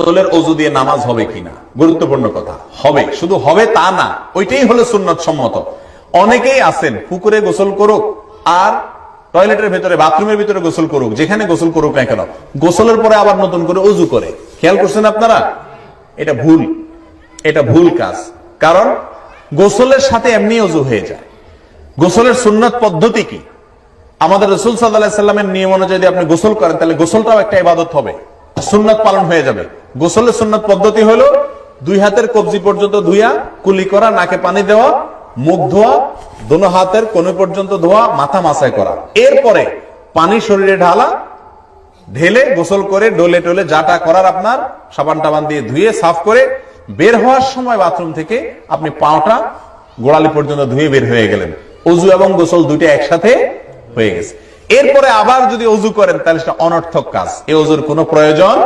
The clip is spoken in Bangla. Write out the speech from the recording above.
গোসলের অজু দিয়ে নামাজ হবে কিনা, গুরুত্বপূর্ণ কথা। হবে, শুধু হবে তা না, ওইটাই হলো সুন্নত সম্মত। অনেকেই আছেন পুকুরে গোসল করুক আর টয়লেটের ভেতরে, বাথরুমের ভিতরে গোসল করুক, যেখানে গোসল করুক না কেন, গোসলের পরে আবার নতুন করে অজু করে। খেয়াল করছেন আপনারা? এটা ভুল, এটা ভুল কাজ। কারণ গোসলের সাথে এমনি অজু হয়ে যায়। গোসলের সুন্নত পদ্ধতি কি? আমাদের রাসূল সাল্লাল্লাহু আলাইহি সাল্লামের নিয়ম অনুযায়ী আপনি গোসল করেন, তাহলে গোসলটাও একটা ইবাদত হবে, সুন্নাত পালন হয়ে যাবে। গোসলের সুন্নাত পদ্ধতি হলো 2 হাতের কবজি পর্যন্ত ধুইয়া কুলি করা, নাকে পানি দেওয়া, মুখ ধোয়া, দোনো হাতের কোণে পর্যন্ত ধোয়া, মাথা মাসায় করা। এরপরে পানি শরীরে ঢালা, ঢেলে গোসল করে ডলে টলে যাটা করার আপনার সাবান টাবান দিয়ে ধুয়ে সাফ করে বের হওয়ার সময় বাথরুম থেকে আপনি পাওটা গোড়ালি পর্যন্ত ধুয়ে বের হয়ে গেলেন। অজু এবং গোসল দুইটা একসাথে হয়ে গেছে। এরপরে আবার যদি অজু করেন তাহলে সেটা অনর্থক কাজ, এই অজুর কোনো প্রয়োজন